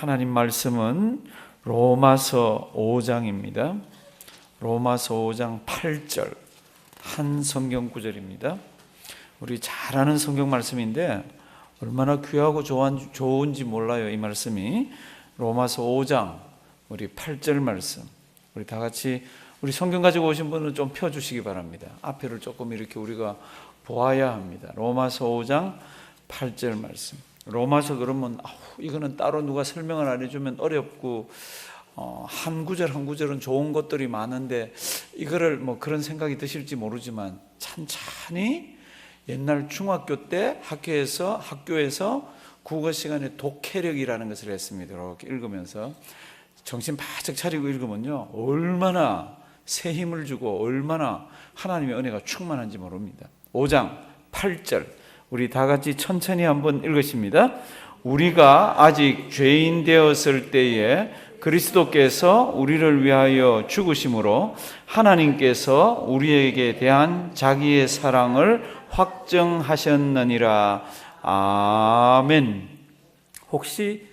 하나님 말씀은 로마서 5장입니다. 로마서 5장 8절 한 성경 구절입니다. 우리 잘 아는 성경 말씀인데 얼마나 귀하고 좋은지 몰라요. 이 말씀이 로마서 5장 우리 8절 말씀, 우리 다 같이 우리 성경 가지고 오신 분은 좀 펴주시기 바랍니다. 앞에를 조금 이렇게 우리가 보아야 합니다. 로마서 5장 8절 말씀. 로마서 그러면 이거는 따로 누가 설명을 안 해주면 어렵고 한 구절 한 구절은 좋은 것들이 많은데 이거를 뭐 그런 생각이 드실지 모르지만 찬찬히 옛날 중학교 때 학교에서 국어 시간에 독해력이라는 것을 했습니다. 이렇게 읽으면서 정신 바짝 차리고 읽으면요 얼마나 새 힘을 주고 얼마나 하나님의 은혜가 충만한지 모릅니다. 5장 8절 우리 다 같이 천천히 한번 읽으십니다. 우리가 아직 죄인 되었을 때에 그리스도께서 우리를 위하여 죽으심으로 하나님께서 우리에게 대한 자기의 사랑을 확정하셨느니라. 아멘. 혹시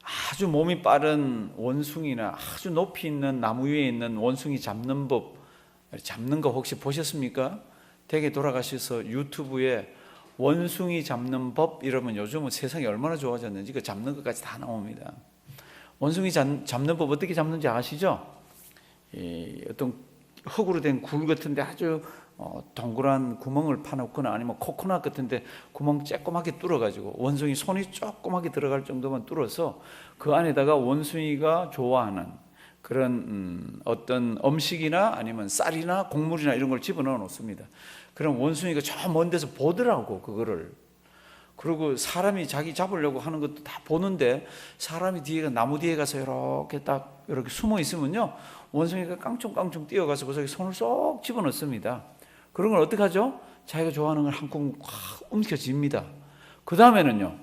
아주 몸이 빠른 원숭이나 아주 높이 있는 나무 위에 있는 원숭이 잡는 거 혹시 보셨습니까? 댁에 돌아가셔서 유튜브에 원숭이 잡는 법 이러면 요즘은 세상이 얼마나 좋아졌는지 그 잡는 것까지 다 나옵니다. 원숭이 잡는 법 어떻게 잡는지 아시죠? 어떤 흙으로 된 굴 같은데 아주 동그란 구멍을 파놓거나 아니면 코코넛 같은데 구멍 쬐꼬맣게 뚫어가지고 원숭이 손이 조그맣게 들어갈 정도만 뚫어서 그 안에다가 원숭이가 좋아하는 그런 어떤 음식이나 아니면 쌀이나 곡물이나 이런 걸 집어넣어 놓습니다. 그럼 원숭이가 저 먼 데서 보더라고 그거를. 그리고 사람이 자기 잡으려고 하는 것도 다 보는데 사람이 나무 뒤에 가서 이렇게 숨어 있으면요 원숭이가 깡총깡총 뛰어가서 거기서 손을 쏙 집어넣습니다. 그런 걸 어떻게 하죠? 자기가 좋아하는 걸 한 콩 확 움켜쥡니다. 그 다음에는요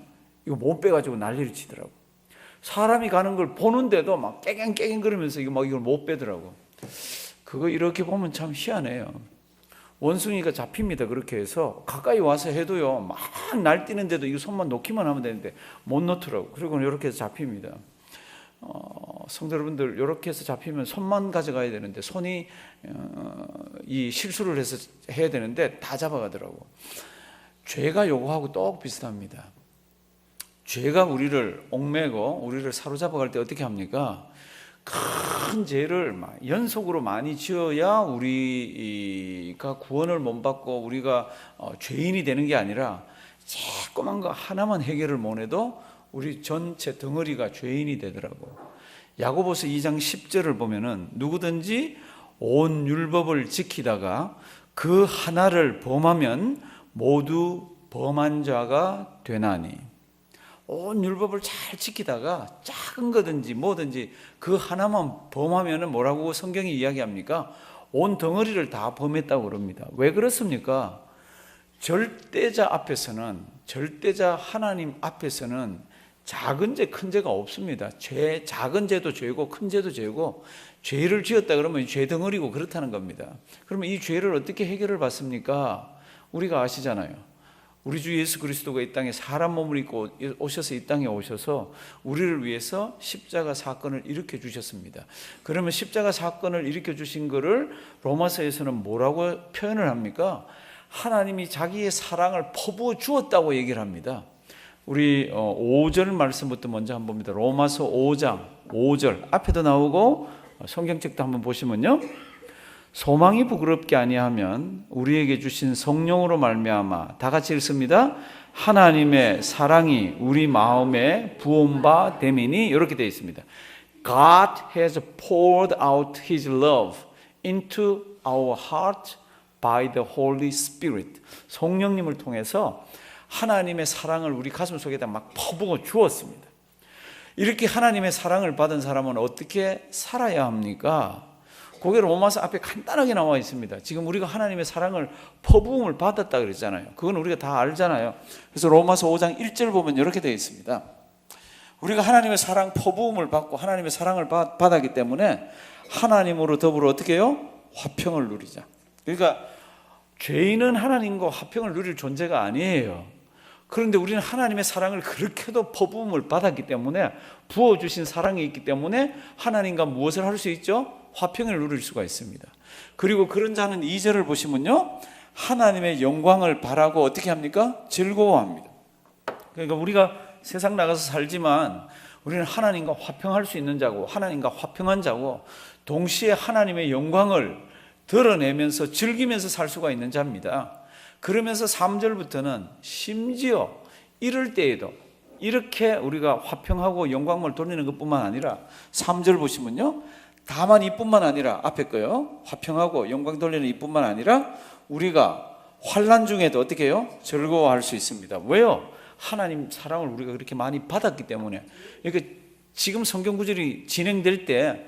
이거 못 빼가지고 난리를 치더라고. 사람이 가는 걸 보는데도 막 깨갱깨갱 거리면서 이걸 못 빼더라고. 그거 이렇게 보면 참 희한해요. 원숭이가 잡힙니다. 그렇게 해서 가까이 와서 해도요 막 날뛰는데도 이거 손만 놓기만 하면 되는데 못 놓더라고. 그리고 이렇게 해서 잡힙니다. 성도 여러분들 이렇게 해서 잡히면 손만 가져가야 되는데 손이 이 실수를 해서 해야 되는데 다 잡아가더라고. 죄가 요거하고 똑 비슷합니다. 죄가 우리를 얽매고 우리를 사로잡아갈 때 어떻게 합니까? 큰 죄를 연속으로 많이 지어야 우리가 구원을 못 받고 우리가 죄인이 되는 게 아니라 조그만 거 하나만 해결을 못 해도 우리 전체 덩어리가 죄인이 되더라고. 야고보서 2장 10절을 보면은 누구든지 온 율법을 지키다가 그 하나를 범하면 모두 범한 자가 되나니. 온 율법을 잘 지키다가 작은 거든지 뭐든지 그 하나만 범하면 뭐라고 성경이 이야기합니까? 온 덩어리를 다 범했다고 그럽니다. 왜 그렇습니까? 절대자 하나님 앞에서는 작은 죄, 큰 죄가 없습니다. 작은 죄도 죄고 큰 죄도 죄고 죄를 지었다 그러면 죄 덩어리고 그렇다는 겁니다. 그러면 이 죄를 어떻게 해결을 받습니까? 우리가 아시잖아요. 우리 주 예수 그리스도가 이 땅에 사람 몸을 입고 오셔서 이 땅에 오셔서 우리를 위해서 십자가 사건을 일으켜 주셨습니다. 그러면 십자가 사건을 일으켜 주신 것을 로마서에서는 뭐라고 표현을 합니까? 하나님이 자기의 사랑을 퍼부어 주었다고 얘기를 합니다. 우리 5절 말씀부터 먼저 한번 봅니다. 로마서 5장 5절 앞에도 나오고 성경책도 한번 보시면요. 소망이 부끄럽게 아니하면 우리에게 주신 성령으로 말미암아 다 같이 읽습니다. 하나님의 사랑이 우리 마음에 부은 바 됨이니 이렇게 되어 있습니다. God has poured out His love into our heart by the Holy Spirit. 성령님을 통해서 하나님의 사랑을 우리 가슴 속에다 막 퍼부어 주었습니다. 이렇게 하나님의 사랑을 받은 사람은 어떻게 살아야 합니까? 그게 로마서 앞에 간단하게 나와 있습니다. 지금 우리가 하나님의 사랑을 퍼부음을 받았다 그랬잖아요. 그건 우리가 다 알잖아요. 그래서 로마서 5장 1절 보면 이렇게 되어 있습니다. 우리가 하나님의 사랑 퍼부음을 받고 하나님의 사랑을 받았기 때문에 하나님으로 더불어 어떻게 해요? 화평을 누리자. 그러니까 죄인은 하나님과 화평을 누릴 존재가 아니에요. 그런데 우리는 하나님의 사랑을 그렇게도 퍼부음을 받았기 때문에, 부어주신 사랑이 있기 때문에 하나님과 무엇을 할 수 있죠? 화평을 누릴 수가 있습니다. 그리고 그런 자는 2절을 보시면요, 하나님의 영광을 바라고 어떻게 합니까? 즐거워합니다. 그러니까 우리가 세상 나가서 살지만 우리는 하나님과 화평할 수 있는 자고, 하나님과 화평한 자고, 동시에 하나님의 영광을 드러내면서 즐기면서 살 수가 있는 자입니다. 그러면서 3절부터는 심지어 이럴 때에도 이렇게 우리가 화평하고 영광을 돌리는 것뿐만 아니라, 3절 보시면요, 다만 이뿐만 아니라, 앞에 거요, 화평하고 영광 돌리는 이뿐만 아니라 우리가 환난 중에도 어떻게 해요? 즐거워할 수 있습니다. 왜요? 하나님 사랑을 우리가 그렇게 많이 받았기 때문에. 그러니까 지금 성경 구절이 진행될 때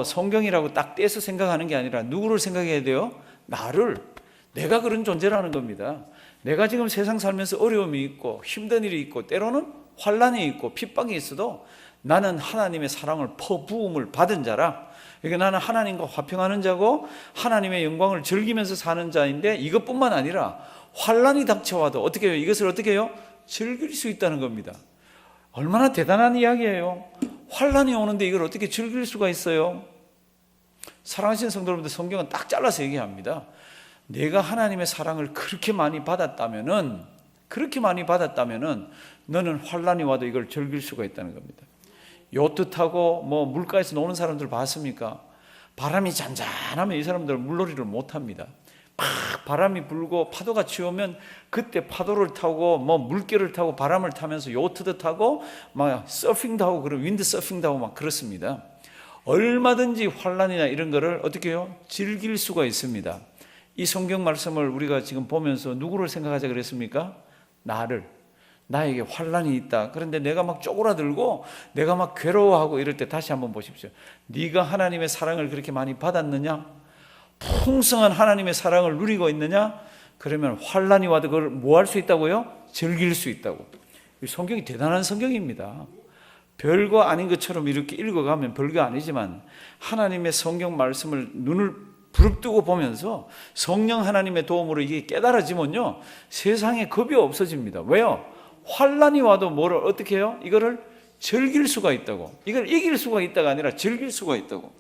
성경이라고 딱 떼서 생각하는 게 아니라 누구를 생각해야 돼요? 나를. 내가 그런 존재라는 겁니다. 내가 지금 세상 살면서 어려움이 있고 힘든 일이 있고 때로는 환난이 있고 핍박이 있어도 나는 하나님의 사랑을 퍼부음을 받은 자라. 그러니까 나는 하나님과 화평하는 자고 하나님의 영광을 즐기면서 사는 자인데, 이것뿐만 아니라 환난이 닥쳐와도 어떻게 해요? 이것을 어떻게 해요? 즐길 수 있다는 겁니다. 얼마나 대단한 이야기예요. 환난이 오는데 이걸 어떻게 즐길 수가 있어요? 사랑하시는 성도 여러분들, 성경은 딱 잘라서 얘기합니다. 내가 하나님의 사랑을 그렇게 많이 받았다면은 너는 환난이 와도 이걸 즐길 수가 있다는 겁니다. 요트 타고 물가에서 노는 사람들 봤습니까? 바람이 잔잔하면 이 사람들 물놀이를 못합니다. 막 바람이 불고 파도가 치우면 그때 파도를 타고 물결을 타고 바람을 타면서 요트도 타고 막 서핑도 하고, 그런 윈드 서핑도 하고 막 그렇습니다. 얼마든지 환난이나 이런 거를 어떻게 해요? 즐길 수가 있습니다. 이 성경 말씀을 우리가 지금 보면서 누구를 생각하자 그랬습니까? 나에게 환난이 있다. 그런데 내가 막 쪼그라들고 내가 막 괴로워하고 이럴 때 다시 한번 보십시오. 네가 하나님의 사랑을 그렇게 많이 받았느냐? 풍성한 하나님의 사랑을 누리고 있느냐? 그러면 환난이 와도 그걸 뭐 할 수 있다고요? 즐길 수 있다고. 이 성경이 대단한 성경입니다. 별거 아닌 것처럼 이렇게 읽어가면 별거 아니지만 하나님의 성경 말씀을 눈을 부릅뜨고 보면서 성령 하나님의 도움으로 이게 깨달아지면요, 세상에 겁이 없어집니다. 왜요? 환난이 와도 뭐를 어떻게 해요? 이거를 즐길 수가 있다고. 이걸 이길 수가 있다가 아니라 즐길 수가 있다고.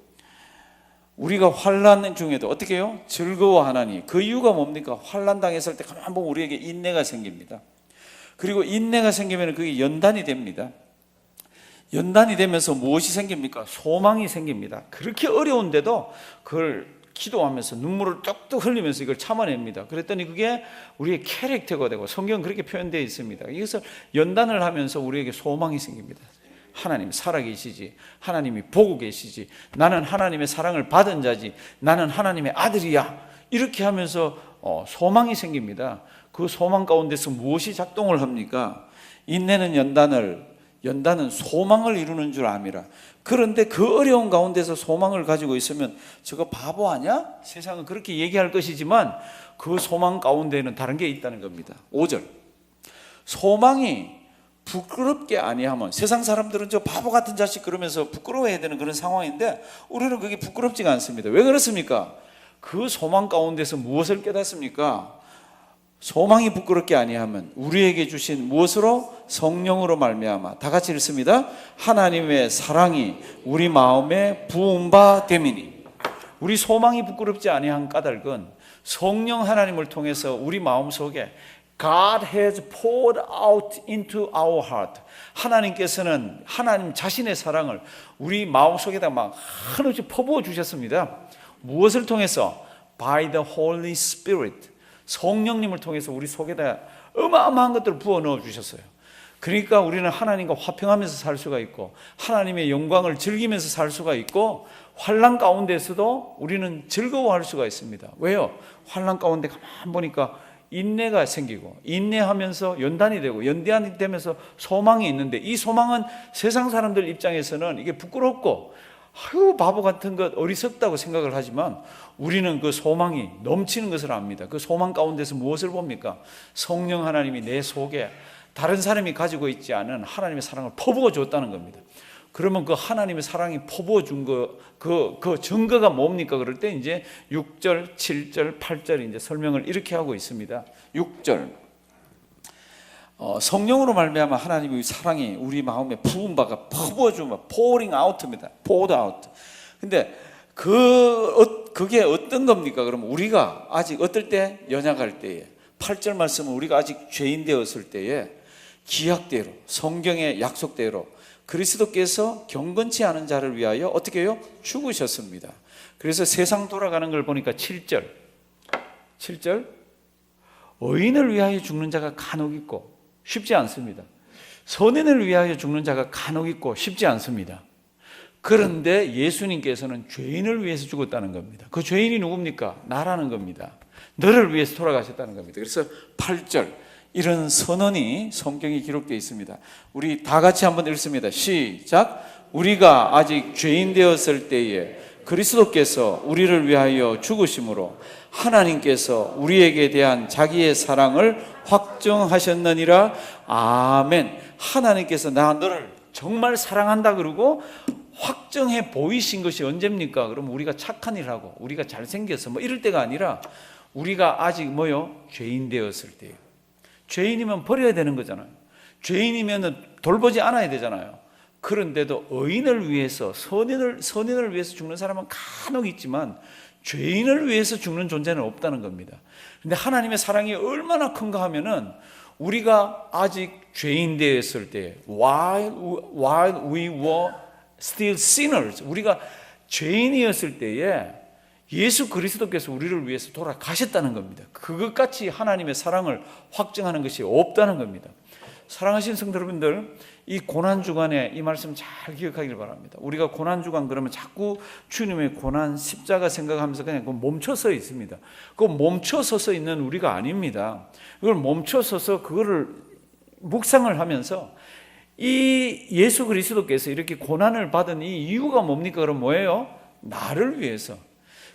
우리가 환난 중에도 어떻게 해요? 즐거워하나니. 그 이유가 뭡니까? 환난 당했을 때 가만 보면 우리에게 인내가 생깁니다. 그리고 인내가 생기면 그게 연단이 됩니다. 연단이 되면서 무엇이 생깁니까? 소망이 생깁니다. 그렇게 어려운데도 그걸 기도하면서 눈물을 뚝뚝 흘리면서 이걸 참아냅니다. 그랬더니 그게 우리의 캐릭터가 되고, 성경은 그렇게 표현되어 있습니다. 이것을 연단을 하면서 우리에게 소망이 생깁니다. 하나님 살아계시지, 하나님이 보고 계시지, 나는 하나님의 사랑을 받은 자지, 나는 하나님의 아들이야, 이렇게 하면서 소망이 생깁니다. 그 소망 가운데서 무엇이 작동을 합니까? 인내는 연단은 소망을 이루는 줄 암이라. 그런데 그 어려운 가운데서 소망을 가지고 있으면 저거 바보 아니야? 세상은 그렇게 얘기할 것이지만 그 소망 가운데는 다른 게 있다는 겁니다. 5절. 소망이 부끄럽게 아니하면, 세상 사람들은 저 바보 같은 자식 그러면서 부끄러워해야 되는 그런 상황인데 우리는 그게 부끄럽지가 않습니다. 왜 그렇습니까? 그 소망 가운데서 무엇을 깨닫습니까? 소망이 부끄럽게 아니하면 우리에게 주신 무엇으로? 성령으로 말미암아. 다 같이 읽습니다. 하나님의 사랑이 우리 마음에 부은 바 됨이니. 우리 소망이 부끄럽지 아니한 까닭은 성령 하나님을 통해서 우리 마음속에 God has poured out into our heart. 하나님께서는 하나님 자신의 사랑을 우리 마음속에다 막 한없이 퍼부어 주셨습니다. 무엇을 통해서? By the Holy Spirit. 성령님을 통해서 우리 속에다 어마어마한 것들을 부어 넣어 주셨어요. 그러니까 우리는 하나님과 화평하면서 살 수가 있고, 하나님의 영광을 즐기면서 살 수가 있고, 환난 가운데서도 우리는 즐거워할 수가 있습니다. 왜요? 환난 가운데 가만 보니까 인내가 생기고, 인내하면서 연단이 되고, 연단이 되면서 소망이 있는데, 이 소망은 세상 사람들 입장에서는 이게 부끄럽고 아유 바보 같은 것, 어리석다고 생각을 하지만 우리는 그 소망이 넘치는 것을 압니다. 그 소망 가운데서 무엇을 봅니까? 성령 하나님이 내 속에 다른 사람이 가지고 있지 않은 하나님의 사랑을 퍼부어 줬다는 겁니다. 그러면 그 하나님의 사랑이 퍼부어 준 그 증거가 뭡니까? 그럴 때 이제 6절, 7절, 8절 이제 설명을 이렇게 하고 있습니다. 6절. 성령으로 말미암아 하나님의 사랑이 우리 마음에 부은 바가 퍼부어주면 pouring out입니다. poured out. 근데 그게 어떤 겁니까? 그럼 우리가 아직 어떨 때? 연약할 때에. 8절 말씀은 우리가 아직 죄인 되었을 때에 기약대로, 성경의 약속대로 그리스도께서 경건치 않은 자를 위하여 어떻게 해요? 죽으셨습니다. 그래서 세상 돌아가는 걸 보니까 7절 의인을 위하여 죽는 자가 간혹 있고 쉽지 않습니다. 선인을 위하여 죽는 자가 간혹 있고 쉽지 않습니다. 그런데 예수님께서는 죄인을 위해서 죽었다는 겁니다. 그 죄인이 누굽니까? 나라는 겁니다. 너를 위해서 돌아가셨다는 겁니다. 그래서 8절 이런 선언이 성경에 기록되어 있습니다. 우리 다 같이 한번 읽습니다. 시작. 우리가 아직 죄인 되었을 때에 그리스도께서 우리를 위하여 죽으심으로 하나님께서 우리에게 대한 자기의 사랑을 확정하셨느니라. 아멘. 하나님께서 너를 정말 사랑한다 그러고 확정해 보이신 것이 언제입니까? 그럼 우리가 착한 일 하고 우리가 잘생겨서 이럴 때가 아니라 우리가 아직 죄인 되었을 때예요. 죄인이면 버려야 되는 거잖아요. 죄인이면 돌보지 않아야 되잖아요. 그런데도 의인을 위해서 선인을 위해서 죽는 사람은 간혹 있지만 죄인을 위해서 죽는 존재는 없다는 겁니다. 그런데 하나님의 사랑이 얼마나 큰가 하면은 우리가 아직 죄인 되었을 때 while we were still sinners, 우리가 죄인이었을 때에 예수 그리스도께서 우리를 위해서 돌아가셨다는 겁니다. 그것같이 하나님의 사랑을 확증하는 것이 없다는 겁니다. 사랑하신 성도 여러분들, 이 고난주간에 이 말씀 잘 기억하길 바랍니다. 우리가 고난주간 그러면 자꾸 주님의 고난 십자가 생각하면서 그냥 멈춰서 있습니다. 그 멈춰서서 있는 우리가 아닙니다. 그걸 멈춰서서 그거를 묵상을 하면서 이 예수 그리스도께서 이렇게 고난을 받은 이 이유가 뭡니까? 그럼 뭐예요? 나를 위해서.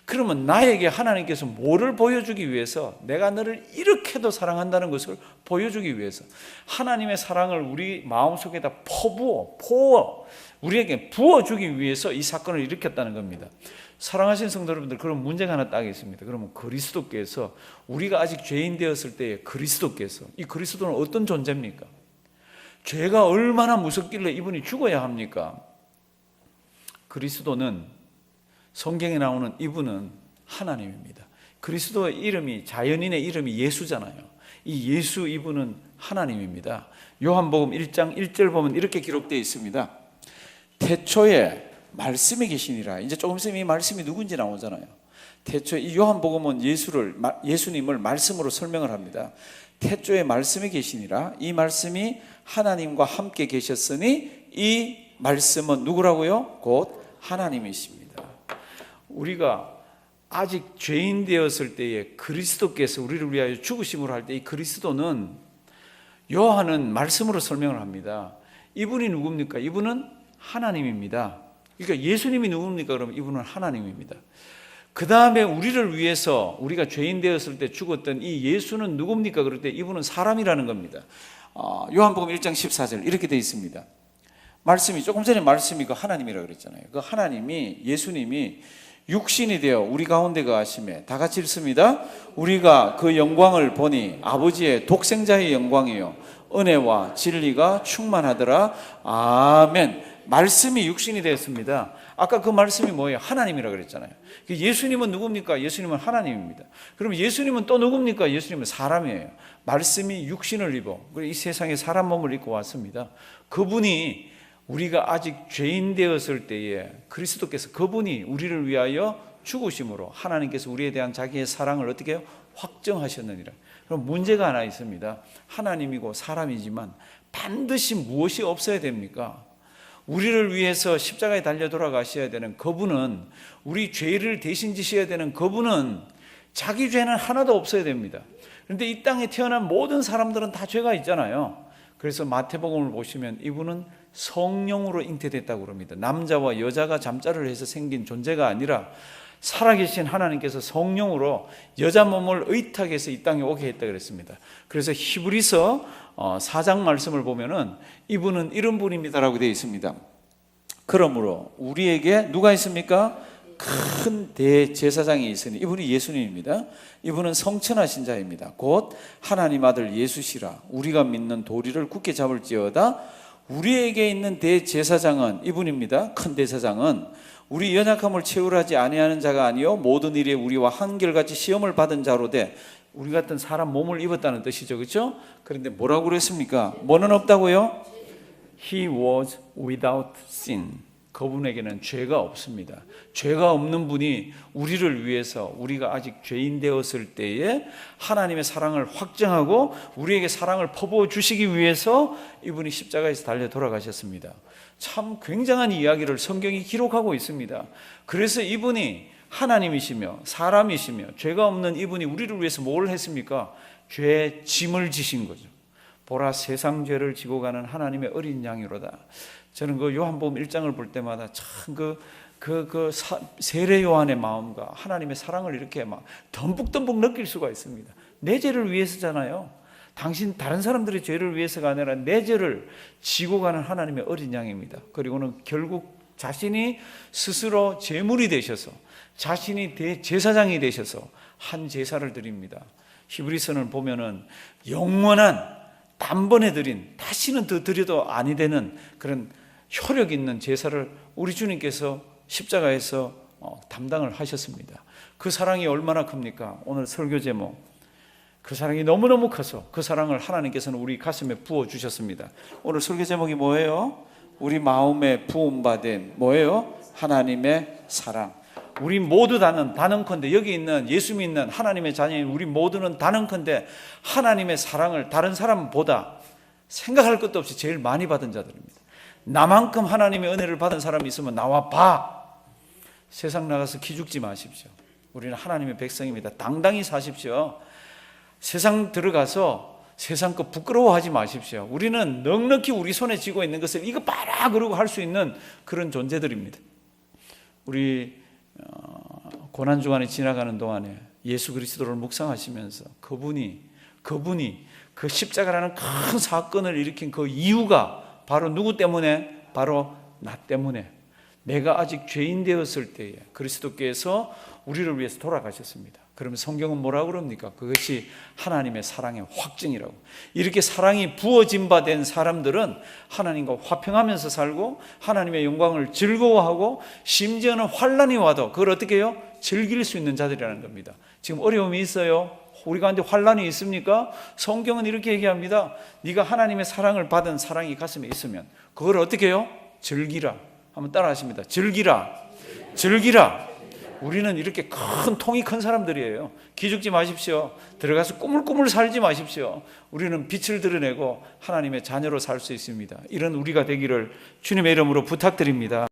그러면 나에게 하나님께서 뭐를 보여주기 위해서, 내가 너를 이렇게도 사랑한다는 것을 보여주기 위해서 하나님의 사랑을 우리 마음속에다 우리에게 부어주기 위해서 이 사건을 일으켰다는 겁니다. 사랑하신 성도 여러분들, 그럼 문제가 하나 딱 있습니다. 그러면 그리스도께서, 우리가 아직 죄인 되었을 때에 그리스도께서, 이 그리스도는 어떤 존재입니까? 죄가 얼마나 무섭길래 이분이 죽어야 합니까? 그리스도는, 성경에 나오는 이분은 하나님입니다. 그리스도의 이름이, 자연인의 이름이 예수잖아요. 이 예수 이분은 하나님입니다. 요한복음 1장 1절 보면 이렇게 기록되어 있습니다. 태초에 말씀이 계시니라. 이제 조금 있으면 이 말씀이 누군지 나오잖아요. 태초에, 이 요한복음은 예수님을 말씀으로 설명을 합니다. 태초에 말씀이 계시니라. 이 말씀이 하나님과 함께 계셨으니 이 말씀은 누구라고요? 곧 하나님이십니다. 우리가 아직 죄인 되었을 때에 그리스도께서 우리를 위하여 죽으심으로 할 때 이 그리스도는, 요한은 말씀으로 설명을 합니다. 이분이 누굽니까? 이분은 하나님입니다. 그러니까 예수님이 누굽니까? 그러면 이분은 하나님입니다. 그 다음에 우리를 위해서, 우리가 죄인 되었을 때 죽었던 이 예수는 누굽니까? 그럴 때 이분은 사람이라는 겁니다. 요한복음 1장 14절 이렇게 되어 있습니다. 말씀이, 조금 전에 말씀이 그 하나님이라고 그랬잖아요. 그 하나님이, 예수님이 육신이 되어 우리 가운데 거하심에, 다 같이 읽습니다. 우리가 그 영광을 보니 아버지의 독생자의 영광이요 은혜와 진리가 충만하더라. 아멘. 말씀이 육신이 되었습니다. 아까 그 말씀이 뭐예요? 하나님이라고 그랬잖아요. 예수님은 누굽니까? 예수님은 하나님입니다. 그럼 예수님은 또 누굽니까? 예수님은 사람이에요. 말씀이 육신을 입어 이 세상에 사람 몸을 입고 왔습니다. 그분이, 우리가 아직 죄인 되었을 때에 그리스도께서, 그분이 우리를 위하여 죽으심으로 하나님께서 우리에 대한 자기의 사랑을 어떻게 해요? 확정하셨느니라. 그럼 문제가 하나 있습니다. 하나님이고 사람이지만 반드시 무엇이 없어야 됩니까? 우리를 위해서 십자가에 달려 돌아가셔야 되는 그분은, 우리 죄를 대신 지셔야 되는 그분은 자기 죄는 하나도 없어야 됩니다. 그런데 이 땅에 태어난 모든 사람들은 다 죄가 있잖아요. 그래서 마태복음을 보시면 이분은 성령으로 잉태됐다고 그럽니다. 남자와 여자가 잠자를 해서 생긴 존재가 아니라 살아계신 하나님께서 성령으로 여자 몸을 의탁해서 이 땅에 오게 했다 그랬습니다. 그래서 히브리서 4장 말씀을 보면은 이분은 이런 분입니다라고 되어 있습니다. 그러므로 우리에게 누가 있습니까? 큰 대제사장이 있으니 이분이 예수님입니다. 이분은 성천하신 자입니다. 곧 하나님 아들 예수시라. 우리가 믿는 도리를 굳게 잡을지어다. 우리에게 있는 대제사장은 이분입니다. 큰 대제사장은 우리 연약함을 채울하지 아니하는 자가 아니요 모든 일에 우리와 한결같이 시험을 받은 자로 돼. 우리 같은 사람 몸을 입었다는 뜻이죠, 그렇죠? 그런데 뭐라고 그랬습니까? 뭐는 없다고요? He was without sin. 그분에게는 죄가 없습니다. 죄가 없는 분이 우리를 위해서, 우리가 아직 죄인 되었을 때에 하나님의 사랑을 확증하고 우리에게 사랑을 퍼부어 주시기 위해서 이분이 십자가에서 달려 돌아가셨습니다. 참 굉장한 이야기를 성경이 기록하고 있습니다. 그래서 이분이 하나님이시며 사람이시며 죄가 없는 이분이 우리를 위해서 뭘 했습니까? 죄의 짐을 지신 거죠. 보라, 세상 죄를 지고 가는 하나님의 어린 양이로다. 저는 그 요한복음 1장을 볼 때마다 참 세례 요한의 마음과 하나님의 사랑을 이렇게 막 덤뿍덤뿍 느낄 수가 있습니다. 내 죄를 위해서잖아요. 당신 다른 사람들의 죄를 위해서가 아니라 내 죄를 지고 가는 하나님의 어린 양입니다. 그리고는 결국 자신이 스스로 제물이 되셔서 자신이 대제사장이 되셔서 한 제사를 드립니다. 히브리서를 보면은 영원한 단번에 드린, 다시는 더 드려도 아니 되는 그런 효력 있는 제사를 우리 주님께서 십자가에서 담당을 하셨습니다. 그 사랑이 얼마나 큽니까? 오늘 설교 제목, 그 사랑이 너무너무 커서 그 사랑을 하나님께서는 우리 가슴에 부어주셨습니다. 오늘 설교 제목이 뭐예요? 우리 마음에 부음받은 뭐예요? 하나님의 사랑. 우리 모두 단언컨대 여기 있는 예수 믿는 하나님의 자녀인 우리 모두는 단언컨대 하나님의 사랑을 다른 사람보다 생각할 것도 없이 제일 많이 받은 자들입니다. 나만큼 하나님의 은혜를 받은 사람이 있으면 나와 봐. 세상 나가서 기죽지 마십시오. 우리는 하나님의 백성입니다. 당당히 사십시오. 세상 들어가서 세상 거 부끄러워하지 마십시오. 우리는 넉넉히 우리 손에 쥐고 있는 것을 이거 봐라 그러고 할 수 있는 그런 존재들입니다. 우리 고난주간에 지나가는 동안에 예수 그리스도를 묵상하시면서 그분이 그 십자가라는 큰 사건을 일으킨 그 이유가 바로 누구 때문에? 바로 나 때문에. 내가 아직 죄인 되었을 때에 그리스도께서 우리를 위해서 돌아가셨습니다. 그러면 성경은 뭐라고 그럽니까? 그것이 하나님의 사랑의 확증이라고. 이렇게 사랑이 부어진 바 된 사람들은 하나님과 화평하면서 살고 하나님의 영광을 즐거워하고 심지어는 환난이 와도 그걸 어떻게 해요? 즐길 수 있는 자들이라는 겁니다. 지금 어려움이 있어요? 우리 가운데 환난이 있습니까? 성경은 이렇게 얘기합니다. 네가 하나님의 사랑을 받은 사랑이 가슴에 있으면 그걸 어떻게 해요? 즐기라. 한번 따라 하십니다. 즐기라. 즐기라. 우리는 이렇게 큰 통이 큰 사람들이에요. 기죽지 마십시오. 들어가서 꾸물꾸물 살지 마십시오. 우리는 빛을 드러내고 하나님의 자녀로 살 수 있습니다. 이런 우리가 되기를 주님의 이름으로 부탁드립니다.